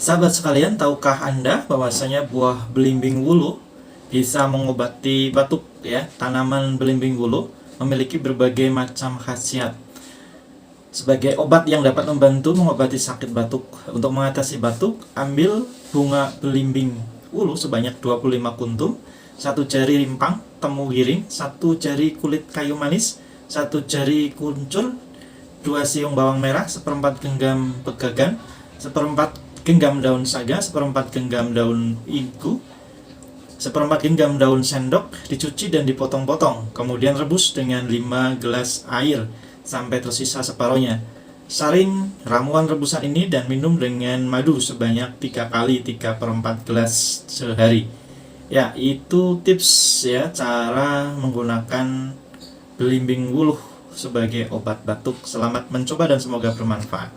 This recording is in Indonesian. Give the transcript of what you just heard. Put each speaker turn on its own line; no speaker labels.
Sahabat sekalian, tahukah Anda bahwasanya buah belimbing wuluh bisa mengobati batuk ya? Tanaman belimbing wuluh memiliki berbagai macam khasiat sebagai obat yang dapat membantu mengobati sakit batuk. Untuk mengatasi batuk, ambil bunga belimbing wuluh sebanyak 25 kuntum, 1 jari rimpang, temu giring, 1 jari kulit kayu manis, 1 jari kuncur, 2 siung bawang merah, 1/4 genggam pegagan, 1/4 genggam daun saga, 1/4 genggam daun igu, 1/4 genggam daun sendok, dicuci dan dipotong-potong. Kemudian rebus dengan 5 gelas air sampai tersisa separohnya. Saring ramuan rebusan ini dan minum dengan madu sebanyak 3 kali 3/4 gelas sehari. Ya, itu tips ya cara menggunakan belimbing wuluh sebagai obat batuk. Selamat mencoba dan semoga bermanfaat.